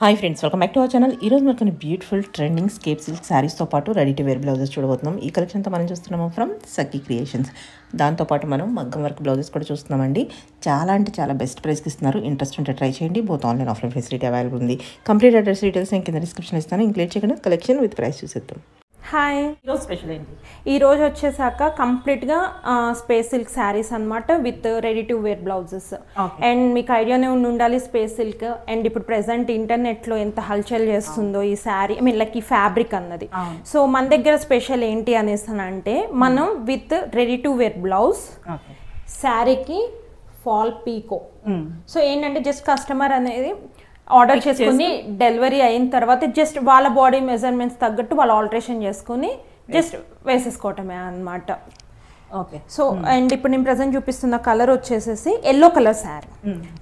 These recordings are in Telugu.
Hi friends, welcome back to our channel. ఈరోజు మనకు బ్యూటిఫుల్ ట్రెండింగ్ స్కేప్ సిల్క్ శారీస్తో పాటు రెడీ టు వేర్ బ్లౌజెస్ చూడబోతున్నాం. ఈ కలెక్షన్ అంతా మనం చూస్తున్నాము ఫ్రమ్ సఖీ క్రియేషన్స్. దాంతోపాటు మనం మగ్గం వర్క్ బ్లౌజెస్ కూడా చూస్తున్నామండి. చాలా అంటే చాలా బెస్ట్ ప్రైస్కి ఇస్తున్నారు. ఇంట్రెస్ట్ ఉంటే ట్రై చేయండి. Both online offline facility available ఉంది. కంప్లీట్ అడ్రస్ డీటెయిల్స్ నేను కింద డిస్క్రిప్షన్ ఇస్తాను. ఇంక్లూడ్ చేయకుండా కలెక్షన్ విత్ ప్రైస్ చూసేద్దాం. హాయ్, ఈరోజు స్పెషల్ ఏంటి? ఈరోజు వచ్చేసాక కంప్లీట్గా స్పేస్ సిల్క్ శారీస్ అనమాట with ready to wear blouses. And మీకు ఐడియానే ఉండాలి స్పేస్ సిల్క్. అండ్ ఇప్పుడు ప్రెసెంట్ ఇంటర్నెట్లో ఎంత హల్చల్ చేస్తుందో ఈ శారీ, ఐ మీన్ లైక్ ఈ ఫ్యాబ్రిక్ అన్నది. సో మన దగ్గర స్పెషల్ ఏంటి అనేసి అంటే మనం with ready to wear blouse, శారీకి ఫాల్ పీకో. సో ఏంటంటే జస్ట్ కస్టమర్ అనేది ఆర్డర్ చేసుకుని డెలివరీ అయిన తర్వాత జస్ట్ వాళ్ళ బాడీ మెజర్మెంట్స్ తగ్గట్టు వాళ్ళు ఆల్టరేషన్ చేసుకుని జస్ట్ వేసేసుకోవటమే అన్నమాట. ఓకే. సో అండ్ ఇప్పుడు నేను ప్రజెంట్ చూపిస్తున్న కలర్ వచ్చేసేసి yellow colour sari.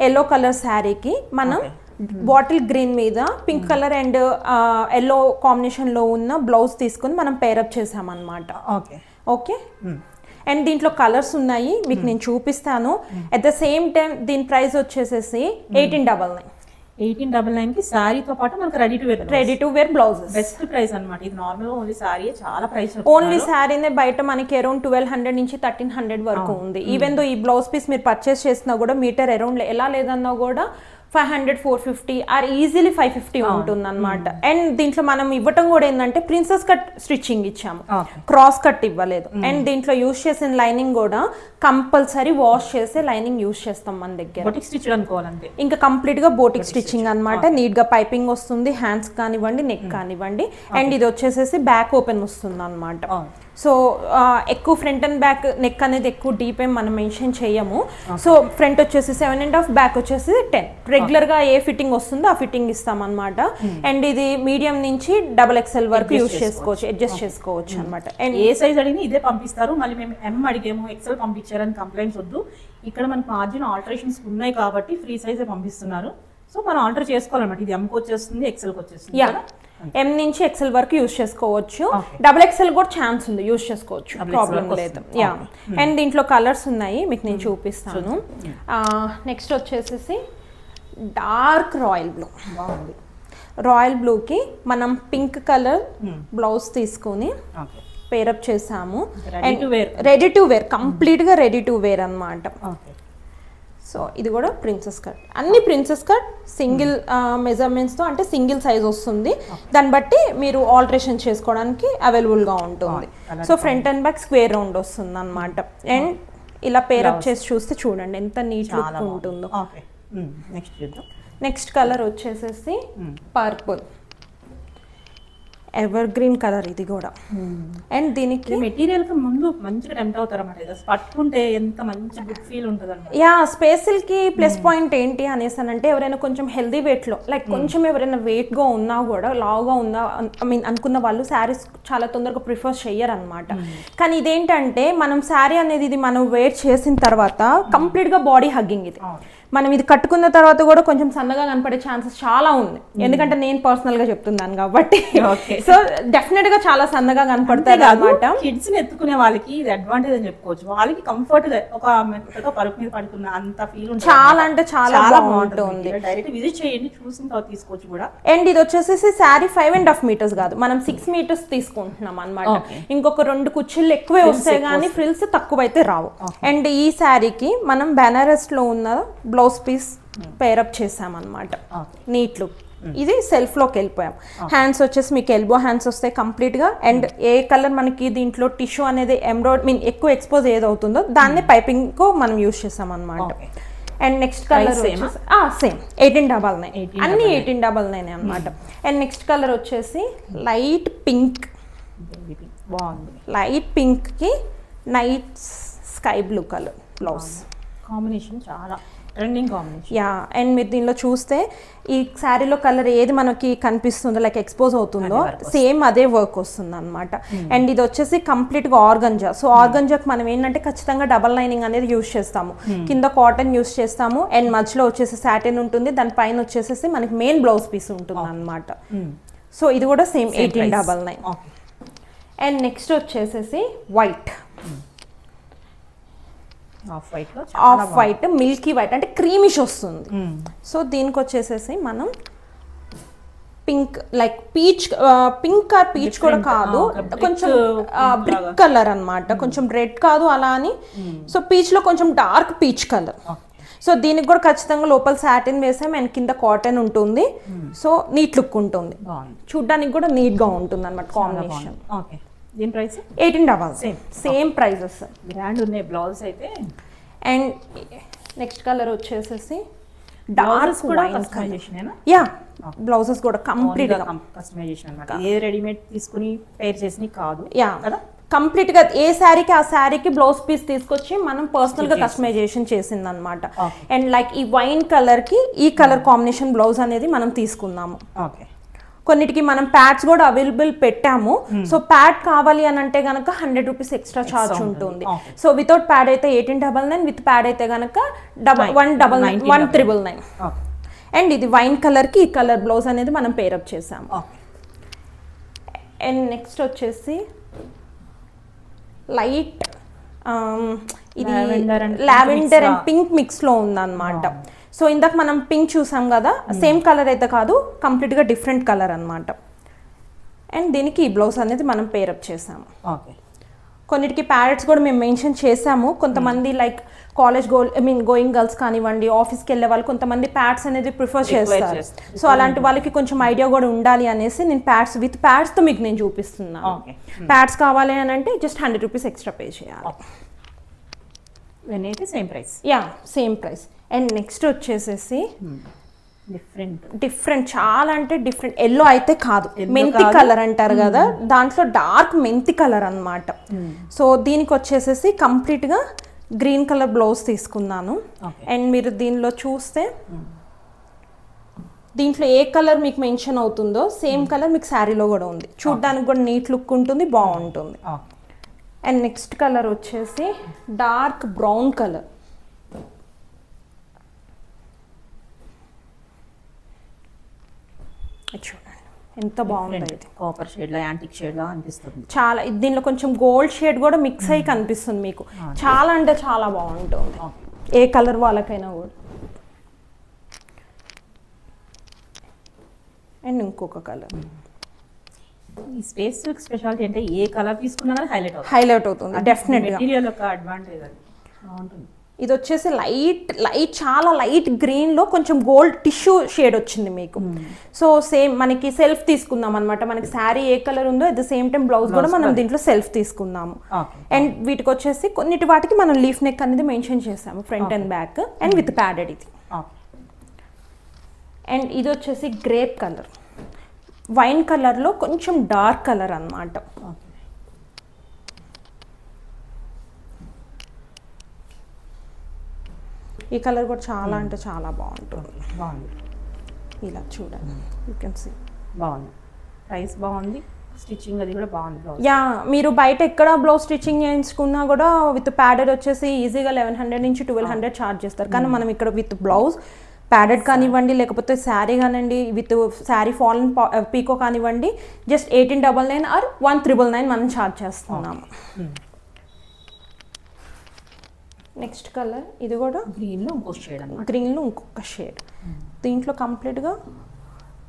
Yellow colour శారీకి మనం బాటిల్ గ్రీన్ మీద pink colour and yellow combination లో ఉన్న బ్లౌజ్ తీసుకుని మనం పేరప్ చేసామన్నమాట. Okay okay. అండ్ దీంట్లో కలర్స్ ఉన్నాయి, మీకు నేను చూపిస్తాను. అట్ ద సేమ్ టైం దీని ప్రైస్ వచ్చేసేసి 1899. 1899 కి సారీతో పాటు మనకు ready to wear blouses. Best price అన్నమాట. ఇది నార్మల్ ఓన్లీ సారీ చాలా ప్రైస్. ఓన్లీ సారీనే బయట మనకి అరౌండ్ 1200 నుంచి 1300 వరకు ఉంది. ఈవెన్ దో ఈ బ్లౌజ్ పీస్ మీరు పర్చేస్ చేసినా కూడా మీటర్ అరౌండ్ ఎలా లేదన్నా కూడా 500, 450 ఆర్ ఈజీలీ 550 ఉంటుంది అనమాట. అండ్ దీంట్లో మనం ఇవ్వటం కూడా ఏంటంటే ప్రిన్సెస్ కట్ స్టిచ్చింగ్ ఇచ్చాము, క్రాస్ కట్ ఇవ్వలేదు. అండ్ దీంట్లో యూజ్ చేసిన లైనింగ్ కూడా కంపల్సరీ వాష్ చేసే లైనింగ్ యూజ్ చేస్తాం మన దగ్గర. ఇంకా కంప్లీట్ గా బోటిక్ స్టిచ్చింగ్ అనమాట. నీట్ గా పైపింగ్ వస్తుంది, హ్యాండ్స్ కానివ్వండి, నెక్ కానివ్వండి. అండ్ ఇది వచ్చేసేసి బ్యాక్ ఓపెన్ వస్తుంది అనమాట. సో ఎక్కువ ఫ్రంట్ అండ్ బ్యాక్ నెక్ అనేది ఎక్కువ డీప్ ఏం మనం మెన్షన్ చేయము. సో ఫ్రంట్ వచ్చేసి 7.5, బ్యాక్ వచ్చేసి 10. రెగ్యులర్ గా ఏ ఫిట్టింగ్ వస్తుందో ఆ ఫిట్టింగ్ ఇస్తాం అనమాట. అండ్ ఇది మీడియం నుంచి XXL వరకు యూజ్ చేసుకోవచ్చు, అడ్జస్ట్ చేసుకోవచ్చు అనమాట. అండ్ ఏ సైజ్ అడిగినా ఇదే పంపిస్తారు. మళ్ళీ మేము M అడిగాము, XL పంపించారని కంప్లైంట్స్ వద్దు. ఇక్కడ మనకు మార్జిన్ ఆల్టరేషన్స్ ఉన్నాయి కాబట్టి ఫ్రీ సైజే పంపిస్తున్నారు. సో మనం ఆల్టర్ చేసుకోవాలన్నమాట. ఇది M కి వచ్చేస్తుంది, XL కి వచ్చేస్తుంది. M నుంచి XL వరకు యూజ్ చేసుకోవచ్చు. XXL కూడా ఛాన్స్ ఉంది, యూజ్ చేసుకోవచ్చు, ప్రాబ్లం లేదు. యా. అండ్ దీంట్లో కలర్స్ ఉన్నాయి, మీకు నేను చూపిస్తాను. నెక్స్ట్ వచ్చేసేసి డార్క్ రాయల్ బ్లూ. రాయల్ బ్లూకి మనం పింక్ కలర్ బ్లౌజ్ తీసుకొని పేరప్ చేసాము. రెడీ టు వేర్, కంప్లీట్ గా రెడీ టు వేర్ అన్నమాట. సో ఇది కూడా ప్రిన్సెస్ కట్, అన్ని ప్రిన్సెస్ కట్ సింగిల్ మెజర్మెంట్స్తో, అంటే సింగిల్ సైజ్ వస్తుంది. దాన్ని బట్టి మీరు ఆల్టరేషన్ చేసుకోవడానికి అవైలబుల్గా ఉంటుంది. So front and back square round వస్తుంది అనమాట. అండ్ ఇలా పేరప్ చేసి చూస్తే చూడండి ఎంత నీట్ లుక్ ఉంటుందో. నెక్స్ట్ కలర్ వచ్చేసేసి పర్పుల్, ఎవర్ గ్రీన్ కలర్ ఇది కూడా. అండ్ దీనికి మెటీరియల్ కి ముందు మంచిగా టెంప్ట్ అవుతారు అన్నమాట. పట్టుకుంటే ఎంత మంచి గుడ్ ఫీల్ ఉంటుంది అన్నమాట. యా, స్పేస్ సిల్క్ కి ప్లస్ పాయింట్ ఏంటి అనేసి అంటే ఎవరైనా కొంచెం హెల్దీ వెయిట్ లో, లైక్ కొంచెం ఎవరైనా వెయిట్ గా ఉన్నా కూడా, లావుగా ఉన్నా ఐ మీన్ అనుకున్న వాళ్ళు శారీస్ చాలా తొందరగా ప్రిఫర్ చెయ్యరు అనమాట. కానీ ఇదేంటంటే మనం శారీ అనేది ఇది మనం వేర్ చేసిన తర్వాత కంప్లీట్ గా బాడీ హగ్గింగ్. ఇది మనం ఇది కట్టుకున్న తర్వాత కూడా కొంచెం సన్నగా కనపడే ఛాన్సెస్ చాలా ఉంది, ఎందుకంటే నేను పర్సనల్ గా చెప్తున్నాను కాబట్టి. సో డెఫినెట్ గా చాలా సన్నగా కనపడతాయి అనమాట. కిడ్స్ ని ఎత్తుకునే వాళ్ళకి ఇది అడ్వాంటేజ్ అని చెప్పుకోవచ్చు. వాళ్ళకి కంఫర్ట్ ఒక పరుపు మీద పడుకున్న అంత ఫీల్ ఉంటుంది. చాలా అంటే చాలా బాగుంటుంది. డైరెక్ట్ విజిట్ చేయండి, చూసిన తర్వాత తీసుకోవచ్చు కూడా. అండ్ ఇది వచ్చేసి శారీ 5.5 మీటర్స్ కాదు, మనం 6 మీటర్స్ తీసుకుంటున్నాం అనమాట. ఇంకొక 2 కుర్చీలు ఎక్కువే వస్తాయి కానీ ఫ్రిల్స్ తక్కువైతే రావు. అండ్ ఈ శారీకి మనం బెనారస్ లో ఉన్న బ్లౌజ్ పీస్ పేరప్ చేసామన్నమాట. Neat look. ఇది సెల్ఫ్ లోకి వెళ్ళిపోయాం. హ్యాండ్స్ వచ్చేసి మీకు ఎల్బో హ్యాండ్స్ వస్తాయి కంప్లీట్ గా. అండ్ ఏ కలర్ మనకి దీంట్లో టిష్యూ అనేది ఎంబ్రాయిడరీ మీన్ ఎక్కువ ఎక్స్పోజ్ ఏదవుతుందో దాన్ని పైపింగ్ కు మనం యూజ్ చేసాం అనమాట. అండ్ నెక్స్ట్ కలర్ సేమ్ 1899, అన్ని 1899 అనమాట. అండ్ నెక్స్ట్ కలర్ వచ్చేసి లైట్ పింక్. లైట్ పింక్ కి night sky blue colour blouse combination చాలా ట్రెండింగ్ కాంబినేషన్. యా. అండ్ మీరు దీనిలో చూస్తే ఈ శారీలో కలర్ ఏది మనకి కనిపిస్తుందో, లైక్ ఎక్స్పోజ్ అవుతుందో సేమ్ అదే వర్క్ వస్తుంది అనమాట. అండ్ ఇది వచ్చేసి కంప్లీట్ గా ఆర్గంజా. సో ఆర్గంజాకి మనం ఏంటంటే ఖచ్చితంగా డబల్ లైనింగ్ అనేది యూజ్ చేస్తాము. కింద కాటన్ యూజ్ చేస్తాము అండ్ మధ్యలో వచ్చేసి సాటిన్ ఉంటుంది, దాని పైన వచ్చేసి మనకి మెయిన్ బ్లౌజ్ పీస్ ఉంటుంది అనమాట. సో ఇది కూడా సేమ్ 1899. అండ్ నెక్స్ట్ వచ్చేసేసి white. Off white Milky white అంటే క్రీమిష్ వస్తుంది. సో దీనికి వచ్చేసేసి మనం pink like peach pink are peach కూడా కాదు, కొంచెం బ్రిక్ కలర్ అన్నమాట, కొంచెం రెడ్ కాదు అలా అని. సో పీచ్ లో కొంచెం డార్క్ పీచ్ కలర్. సో దీనికి కూడా ఖచ్చితంగా లోపల సాటిన్ వేసాం అండ్ కింద కాటన్ ఉంటుంది. సో నీట్ లుక్ ఉంటుంది, చూడ్డానికి కూడా నీట్ గా ఉంటుంది అన్నమాట కాంబినేషన్. ఓకే, దీని ప్రైస్ 1800 సేమ్ ప్రైజెస్. గ్రాండ్ ఉన్నాయి బ్లౌజ్ అయితే. అండ్ నెక్స్ట్ కలర్ వచ్చేసేసి డార్క్ కూడా కస్టమైజేషన్. యా, బ్లౌజెస్ కూడా కంప్లీట్ గా కస్టమైజేషన్ అన్నమాట. ఏ రెడీమేడ్ తీసుకుని పేర్ చేసినవి కాదు. యా, కంప్లీట్ గా ఏ శారీకి ఆ శారీకి బ్లౌజ్ పీస్ తీసుకొచ్చి మనం పర్సనల్ గా కస్టమైజేషన్ చేసింది అనమాట. అండ్ లైక్ ఈ వైన్ కలర్ కి ఈ కలర్ కాంబినేషన్ బ్లౌజ్ అనేది మనం తీసుకున్నాము. ఓకే, కొన్నిటికి మనం ప్యాడ్స్ కూడా అవైలబుల్ పెట్టాము. సో ప్యాడ్ కావాలి అని అంటే గనక 100 రూపీస్ ఎక్స్ట్రా ఛార్జ్ ఉంటుంది. సో వితౌట్ ప్యాడ్ అయితే 1899, విత్ ప్యాడ్ అయితే గనక 199. అండ్ ఇది వైన్ కలర్ కి ఈ కలర్ బ్లౌజ్ అనేది మనం పేరప్ చేసాము. అండ్ నెక్స్ట్ వచ్చేసి లైట్ ఇది లావెండర్ అండ్ పింక్ మిక్స్ లో ఉందన్నమాట. సో ఇందాక మనం పింక్ చూసాం కదా, సేమ్ కలర్ అయితే కాదు, కంప్లీట్ గా డిఫరెంట్ కలర్ అన్నమాట. అండ్ దీనికి ఈ బ్లౌజ్ అనేది మనం పేరప్ చేసాము. కొన్నిటికి ప్యారెట్స్ కూడా మేము మెన్షన్ చేసాము. కొంతమంది లైక్ కాలేజ్ గోయింగ్ గర్ల్స్ కానివ్వండి, ఆఫీస్కి వెళ్ళే వాళ్ళు కొంతమంది ప్యాడ్స్ అనేది ప్రిఫర్ చేస్తారు. సో అలాంటి వాళ్ళకి కొంచెం ఐడియా కూడా ఉండాలి అనేసి నేను ప్యాడ్స్ విత్ ప్యాడ్స్ తో మీకు నేను చూపిస్తున్నాను. ప్యాడ్స్ కావాలి అని అంటే జస్ట్ 100 రూపీస్ ఎక్స్ట్రా పే చేయాలి. Same price. Yeah, same price. And next వచ్చేసేసి డిఫరెంట్ చాలా అంటే డిఫరెంట్. ఎల్లో అయితే కాదు, మెంతి కలర్ అంటారు కదా, దాంట్లో డార్క్ మెంతి కలర్ అన్నమాట. సో దీనికి వచ్చేసేసి కంప్లీట్ గా గ్రీన్ కలర్ బ్లౌజ్ తీసుకున్నాను. అండ్ మీరు దీనిలో చూస్తే దీంట్లో ఏ కలర్ మీకు మెన్షన్ అవుతుందో సేమ్ కలర్ మీకు శారీలో కూడా ఉంది. చూడడానికి కూడా నీట్ లుక్ ఉంటుంది, బాగుంటుంది. అండ్ నెక్స్ట్ కలర్ వచ్చేసి డార్క్ బ్రౌన్ కలర్. చూడండి ఎంత బాగుంది, కాపర్ షేడ్ లా, యాంటిక్ షేడ్ లా అనిపిస్తుంది. చాలా దీనిలో కొంచెం గోల్డ్ షేడ్ కూడా మిక్స్ అయ్యి కనిపిస్తుంది మీకు. చాలా అంటే చాలా బాగుంటుంది, ఏ కలర్ వాళ్ళకైనా కూడా. అండ్ ఇంకొక కలర్. ఈ స్పేస్ స్పెషాలిటీ అంటే ఏ కలర్ తీసుకున్నా హైలైట్ అవుతుంది డెఫినెట్ గా. మెటీరియల్ యొక్క అడ్వాంటేజ్ అది బాగుంటుంది. ఇది వచ్చేసి లైట్ చాలా లైట్ గ్రీన్ లో కొంచెం గోల్డ్ టిష్యూ షేడ్ వచ్చింది మీకు. సో సేమ్ మనకి సెల్ఫ్ తీసుకుందాం అనమాట. మనకి శారీ ఏ కలర్ ఉందో at the same time blouse కూడా మనం దీంట్లో సెల్ఫ్ తీసుకున్నాము. అండ్ వీటికి వచ్చేసి కొన్నిటి వాటికి మనం లీఫ్ నెక్ అనేది మెన్షన్ చేసాము, front and back, and with padded ఇది. అండ్ ఇది వచ్చేసి గ్రేప్ కలర్, వైన్ కలర్ లో కొంచెం డార్క్ కలర్ అన్నమాట. ఈ కలర్ కూడా చాలా అంటే చాలా బాగుంటుంది. ఇలా చూడండి, యూ కెన్ సీ బాగుంది. ప్రైస్ బాగుంది, స్టిచ్చింగ్ అది కూడా బాగుంది. యా, మీరు బయట ఎక్కడ బ్లౌజ్ స్టిచ్చింగ్ చేయించుకున్నా కూడా విత్ ప్యాడెడ్ వచ్చేసి ఈజీగా 1100 నుంచి 1200 ఛార్జ్ చేస్తారు. కానీ మనం ఇక్కడ విత్ బ్లౌజ్ ప్యాడెడ్ కానివ్వండి, లేకపోతే శారీ కానివ్వండి, విత్ శారీ ఫాలన్ పీకో కానివ్వండి, జస్ట్ 1899 ఆర్ 1999 మనం ఛార్జ్ చేస్తున్నాము. నెక్స్ట్ కలర్ ఇది కూడా గ్రీన్లో ఇంకొక షేడ్, గ్రీన్లో ఇంకొక షేడ్. దీంట్లో కంప్లీట్గా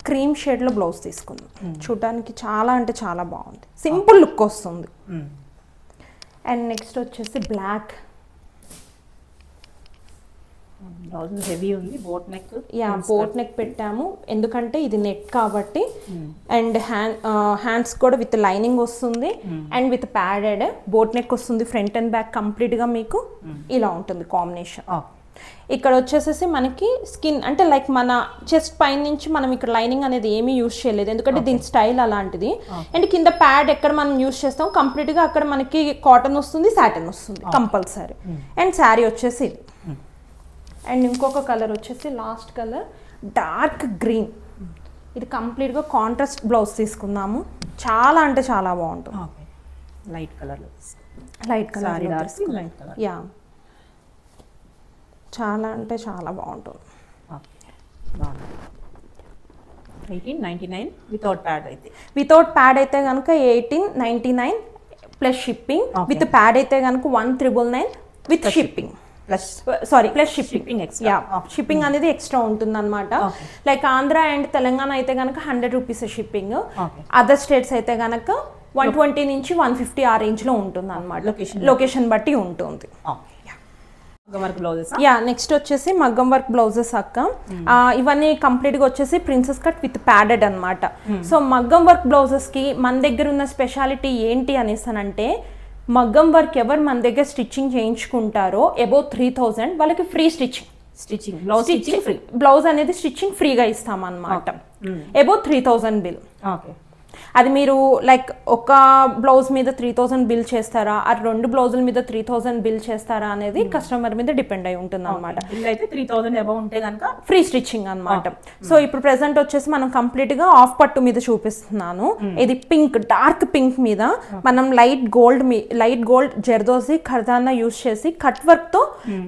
క్రీమ్ షేడ్లో బ్లౌజ్ తీసుకుంది. చూడడానికి చాలా అంటే చాలా బాగుంది, సింపుల్ లుక్ వస్తుంది. అండ్ నెక్స్ట్ వచ్చేసి బ్లాక్. బ్లౌజ్ హెవీ ఉంది, boat neck. Yeah, boat neck పెట్టాము ఎందుకంటే ఇది నెట్ కాబట్టి. అండ్ హ్యాండ్స్ కూడా విత్ లైనింగ్ వస్తుంది and with padded boat neck వస్తుంది. ఫ్రంట్ అండ్ బ్యాక్ కంప్లీట్ గా మీకు ఇలా ఉంటుంది కాంబినేషన్. ఇక్కడ వచ్చేసేసి మనకి స్కిన్ అంటే లైక్ మన చెస్ట్ పైన నుంచి మనం ఇక్కడ లైనింగ్ అనేది ఏమీ యూజ్ చేయలేదు, ఎందుకంటే దీని స్టైల్ అలాంటిది. అండ్ కింద ప్యాడ్ ఎక్కడ మనం యూజ్ చేస్తాం కంప్లీట్ గా అక్కడ మనకి కాటన్ వస్తుంది, సాటిన్ వస్తుంది కంపల్సరీ. అండ్ శారీ వచ్చేసి ఇది. అండ్ ఇంకొక కలర్ వచ్చేసి లాస్ట్ కలర్ డార్క్ గ్రీన్. ఇది కంప్లీట్గా కాంట్రాస్ట్ బ్లౌజ్ తీసుకున్నాము. చాలా అంటే చాలా బాగుంటుంది. Light colour, light colour, yeah, చాలా అంటే చాలా బాగుంటుంది. 1899 వితౌట్ ప్యాడ్ అయితే. వితౌట్ ప్యాడ్ అయితే కనుక 1899 ప్లస్ షిప్పింగ్. విత్ ప్యాడ్ అయితే కనుక 1999 with shipping. Plus sorry plus shipping extra. Yeah shipping అనేది ఎక్స్ట్రా ఉంటుంది అనమాట. లైక్ ఆంధ్ర అండ్ తెలంగాణ అయితే కనుక 100 రూపీస్ షిప్పింగ్, అదర్ స్టేట్స్ అయితే కనుక 120 నుంచి 150 ఆ రేంజ్ లో ఉంటుంది అనమాట. లొకేషన్ బట్టి ఉంటుంది. యా నెక్స్ట్ వచ్చేసి మగ్గం వర్క్ బ్లౌజెస్ అక్క. ఇవన్నీ కంప్లీట్ గా వచ్చేసి ప్రిన్సెస్ కట్ విత్ ప్యాడెడ్ అనమాట. సో మగ్గం వర్క్ బ్లౌజెస్ కి మన దగ్గర ఉన్న స్పెషాలిటీ ఏంటి అనేసానంటే, మగ్గం వర్క్ ఎవరు మన దగ్గర స్టిచ్చింగ్ చేయించుకుంటారో అబౌవ్ 3000 వాళ్ళకి ఫ్రీ స్టిచ్చింగ్ బ్లౌజ్ అనేది స్టిచ్చింగ్ ఫ్రీగా ఇస్తాం అన్నమాట. Above 3000 bill. అది మీరు లైక్ ఒక బ్లౌజ్ మీద 3000 బిల్ చేస్తారా, ఆ 2 బ్లౌజుల మీద 3000 బిల్ చేస్తారా అనేది కస్టమర్ మీద డిపెండ్ అయి ఉంటుంది అనమాట. అయితే 3000 అబౌవ్ ఉంటే కనుక ఫ్రీ స్టిచ్చింగ్ అనమాట. సో ఇప్పుడు ప్రెసెంట్ వచ్చేసి మనం కంప్లీట్ గా ఆఫ్ పట్టు మీద చూపిస్తున్నాను. ఇది పింక్, డార్క్ పింక్ మీద మనం లైట్ గోల్డ్ జర్దోసి ఖర్దానా యూజ్ చేసి కట్ వర్క్ తో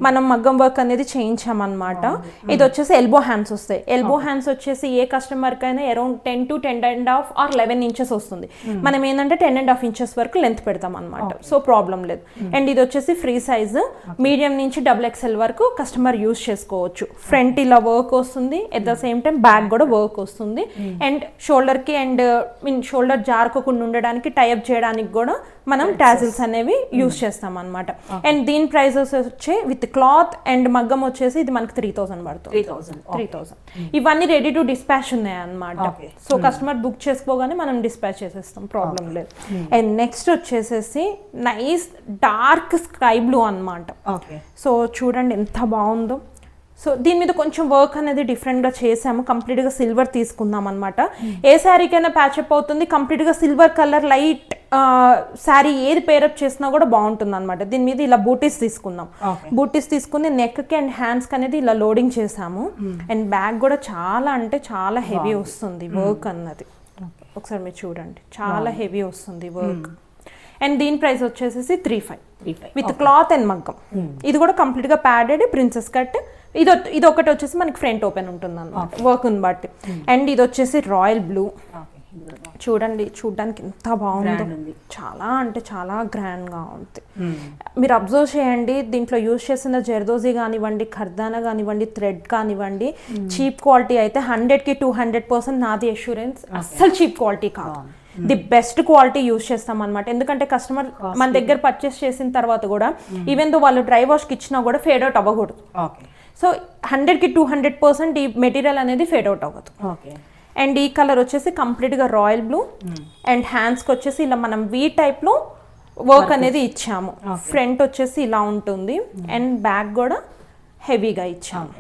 మనం మగ్గం వర్క్ అనేది చేయించామన్నమాట. ఇది వచ్చేసి ఎల్బో హ్యాండ్స్ వస్తాయి. ఎల్బో హ్యాండ్స్ వచ్చేసి ఏ కస్టమర్ కైనా అరౌండ్ 10 to 10.5 or 11 ఇంచెస్ వస్తుంది. మనం ఏంటంటే 10.5 ఇంచెస్ వరకు లెంత్ పెడతాం అనమాట. సో ప్రాబ్లం లేదు. అండ్ ఇది వచ్చేసి ఫ్రీ సైజ్, మీడియం నుంచి XXL వరకు కస్టమర్ యూజ్ చేసుకోవచ్చు. ఫ్రంట్ ఇలా వర్క్ వస్తుంది, at the same time back కూడా వర్క్ వస్తుంది. అండ్ షోల్డర్ కి అండ్ షోల్డర్ జారుకోకుండా ఉండడానికి, టైఅప్ చేయడానికి కూడా మనం టాజిల్స్ అనేవి యూజ్ చేస్తాం అనమాట. అండ్ దీని ప్రైజెస్ వచ్చి విత్ క్లాత్ అండ్ మగ్గం వచ్చేసి ఇది మనకి 3000 పడుతుంది. 3000. ఇవన్నీ రెడీ టు డిస్పాచ్ ఉన్నాయి అనమాట. సో కస్టమర్ బుక్ చేసుకోగానే మనం డిస్పాచ్ చేసేస్తాం, ప్రాబ్లం లేదు. అండ్ నెక్స్ట్ వచ్చేసేసి నైస్ డార్క్ స్కై బ్లూ అనమాట. సో చూడండి ఎంత బాగుందో. సో దీని మీద కొంచెం వర్క్ అనేది డిఫరెంట్గా చేసాము. కంప్లీట్గా సిల్వర్ తీసుకుందాం అనమాట. ఏ శారీకైనా ప్యాచప్ అవుతుంది. కంప్లీట్గా సిల్వర్ కలర్ లైట్ శారీ ఏది పేరప్ చేసినా కూడా బాగుంటుంది అనమాట. దీని మీద ఇలా బూటీస్ తీసుకుందాం. బూటీస్ తీసుకుని నెక్ కి అండ్ హ్యాండ్స్ కి అనేది ఇలా లోడింగ్ చేసాము. అండ్ బ్యాక్ కూడా చాలా అంటే చాలా హెవీ వస్తుంది వర్క్ అన్నది. ఒకసారి మీరు చూడండి, చాలా హెవీ వస్తుంది వర్క్. అండ్ దీని ప్రైస్ వచ్చేసి 3500 విత్ క్లాత్ అండ్ మగ్గం. ఇది కూడా కంప్లీట్ గా ప్యాడెడ్ ప్రిన్సెస్ కట్. ఇది ఒకటి వచ్చేసి మనకి ఫ్రంట్ ఓపెన్ ఉంటుంది అన్నమాట వర్క్ బట్టి. అండ్ ఇది వచ్చేసి రాయల్ బ్లూ. చూడండి, చూడడానికి ఎంత బాగుందో, చాలా అంటే చాలా గ్రాండ్ గా ఉంది. మీరు అబ్జర్వ్ చేయండి, దీంట్లో యూజ్ చేసిన జర్దోజీ కానివ్వండి, ఖర్దానా కానివ్వండి, థ్రెడ్ కానివ్వండి, చీప్ క్వాలిటీ అయితే 100కి 200% నాది అష్యూరెన్స్. అస్సలు చీప్ క్వాలిటీ కాదు, ది బెస్ట్ క్వాలిటీ యూజ్ చేస్తాం అనమాట. ఎందుకంటే కస్టమర్ మన దగ్గర పర్చేస్ చేసిన తర్వాత కూడా ఈవెన్ దో వాళ్ళు డ్రై వాష్కి ఇచ్చినా కూడా ఫేడ్ అవుట్ అవ్వకూడదు. సో 100కి 200% ఈ మెటీరియల్ అనేది ఫేడ్ అవుట్ అవ్వదు. అండ్ ఈ కలర్ వచ్చేసి కంప్లీట్గా రాయల్ బ్లూ. అండ్ హ్యాండ్స్కి వచ్చేసి ఇలా మనం వీ టైప్లో వర్క్ అనేది ఇచ్చాము. ఫ్రంట్ వచ్చేసి ఇలా ఉంటుంది అండ్ బ్యాక్ కూడా హెవీగా ఇచ్చాము.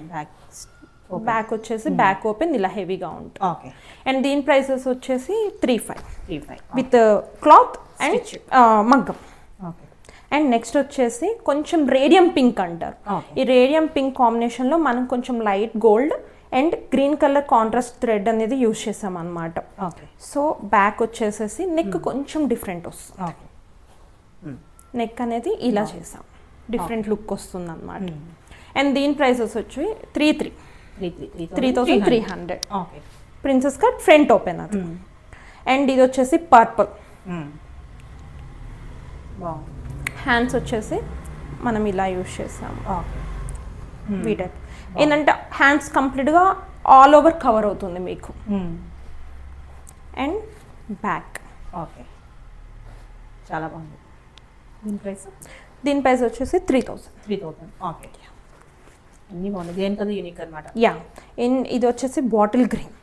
బ్యాక్ వచ్చేసి బ్యాక్ ఓపెన్ ఇలా హెవీగా ఉంటుంది. అండ్ దీని ప్రైసెస్ వచ్చేసి 3500 విత్ క్లాత్ అండ్ మగ్గం. అండ్ నెక్స్ట్ వచ్చేసి కొంచెం రేడియం పింక్ అంటారు. ఈ రేడియం పింక్ కాంబినేషన్లో మనం కొంచెం light gold and green colour contrast thread అనేది యూజ్ చేసాం అనమాట. సో బ్యాక్ వచ్చేసేసి నెక్ కొంచెం డిఫరెంట్ వస్తుంది. నెక్ అనేది ఇలా చేసాం, డిఫరెంట్ లుక్ వస్తుంది అనమాట. అండ్ దీని ప్రైసెస్ వచ్చి 3300 ప్రిన్సెస్ కట్ ఫ్రంట్ ఓపెన్ అది. అండ్ ఇది వచ్చేసి పర్పుల్. హ్యాండ్స్ వచ్చేసి మనం ఇలా యూజ్ చేసాము. వీటైప్ ఏంటంటే హ్యాండ్స్ కంప్లీట్గా ఆల్ ఓవర్ కవర్ అవుతుంది మీకు. అండ్ బ్యాక్ చాలా బాగుంది. దీని ప్రైస్ వచ్చేసి 3000. అన్నీ బాగుంది. దేనికది యూనిక్ అనమాట. యా, ఇది వచ్చేసి బాటిల్ గ్రీన్.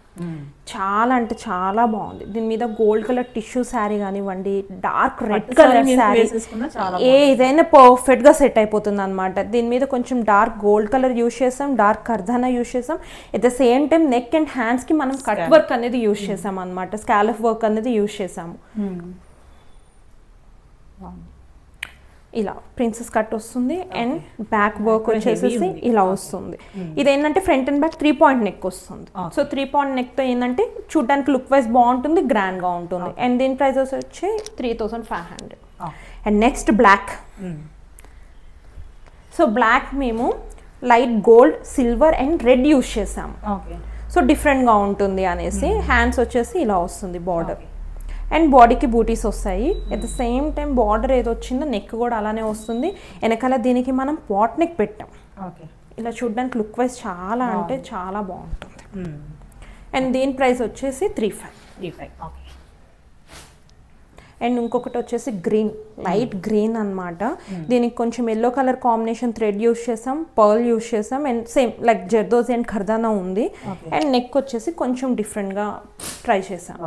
చాలా అంటే చాలా బాగుంది. దీని మీద గోల్డ్ కలర్ టిష్యూ శారీ కానివ్వండి, డార్క్ రెడ్ కలర్ శారీ ఏదైనా పర్ఫెక్ట్ గా సెట్ అయిపోతుంది అనమాట. దీని మీద కొంచెం డార్క్ గోల్డ్ కలర్ యూజ్ చేసాం, డార్క్ కర్దానా యూజ్ చేసాం. At the same time neck and hands కి మనం కట్ వర్క్ అనేది యూజ్ చేసాం అనమాట. స్కాలఫ్ వర్క్ అనేది యూజ్ చేసాము. ఇలా ప్రిన్సెస్ కట్ వస్తుంది అండ్ బ్యాక్ వర్క్ వచ్చేసి ఇలా వస్తుంది. ఇది ఏంటంటే front and back 3 point neck వస్తుంది. సో 3 పాయింట్ నెక్ తో ఏంటంటే చూడడానికి లుక్ వైజ్ బాగుంటుంది, గ్రాండ్ గా ఉంటుంది. అండ్ దీని ప్రైజెస్ వచ్చి 3500. And next black. So black మేము light gold, silver and red use చేసాము. సో డిఫరెంట్ గా ఉంటుంది అనేసి. హ్యాండ్స్ వచ్చేసి ఇలా వస్తుంది బార్డర్. అండ్ బాడీకి బూటీస్ వస్తాయి. At the same time border ఏది వచ్చిందో నెక్ కూడా అలానే వస్తుంది. వెనకాల దీనికి మనం పాట్ నెక్ పెట్టాం. ఓకే, ఇలా చూడడానికి లుక్ వైజ్ చాలా అంటే చాలా బాగుంటుంది. అండ్ దీని ప్రైస్ వచ్చేసి 35. ఓకే. అండ్ ఇంకొకటి వచ్చేసి గ్రీన్, లైట్ గ్రీన్ అనమాట. దీనికి కొంచెం yellow colour combination thread use చేసాం, పర్ల్ యూస్ చేసాం. And same like zardozi and ఖర్దానా ఉంది. అండ్ నెక్ వచ్చేసి కొంచెం డిఫరెంట్గా ట్రై చేసాం.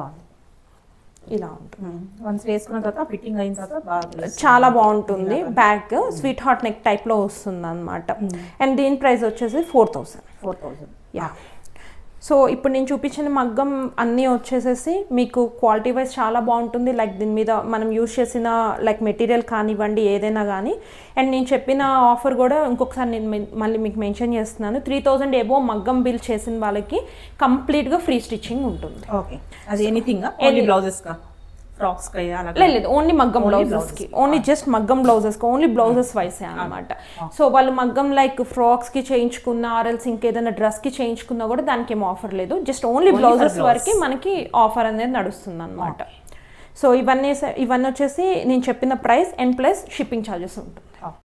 ఇలా ఉంటుంది. వన్స్ వేసుకున్న తర్వాత ఫిట్టింగ్ అయిన తర్వాత బాగా చాలా బాగుంటుంది. బ్యాక్ స్వీట్ హార్ట్ నెక్ టైప్లో వస్తుంది అనమాట. అండ్ దీని ప్రైస్ వచ్చేసి 4000. యా. సో ఇప్పుడు నేను చూపించిన మగ్గం అన్నీ వచ్చేసేసి మీకు క్వాలిటీ వైజ్ చాలా బాగుంటుంది. లైక్ దీని మీద మనం యూజ్ చేసిన లైక్ మెటీరియల్ కానివ్వండి ఏదైనా కానీ. అండ్ నేను చెప్పిన ఆఫర్ కూడా ఇంకొకసారి నేను మళ్ళీ మీకు మెన్షన్ చేస్తున్నాను. 3000 ఎబో మగ్గం బిల్ చేసిన వాళ్ళకి కంప్లీట్గా ఫ్రీ స్టిచ్చింగ్ ఉంటుంది. ఓకే, అది ఎనీథింగ్ బ్లౌజెస్కా ఫ్రాక్స్ లేదు, ఓన్లీ మగ్గం బ్లౌజెస్ కి, ఓన్లీ జస్ట్ మగ్గం బ్లౌజెస్ కి, ఓన్లీ బ్లౌజెస్ వైసే అనమాట. సో వాళ్ళు మగ్గం లైక్ ఫ్రాక్స్ కి చేయించుకున్న ఆర్ఎల్స్ ఇంకేదైనా డ్రెస్ కి చేయించుకున్నా కూడా దానికి ఏం ఆఫర్ లేదు. జస్ట్ ఓన్లీ బ్లౌజెస్ వరకు మనకి ఆఫర్ అనేది నడుస్తుంది అనమాట. సో ఇవన్నీ వచ్చేసి నేను చెప్పిన price and plus shipping charges ఉంటుంది.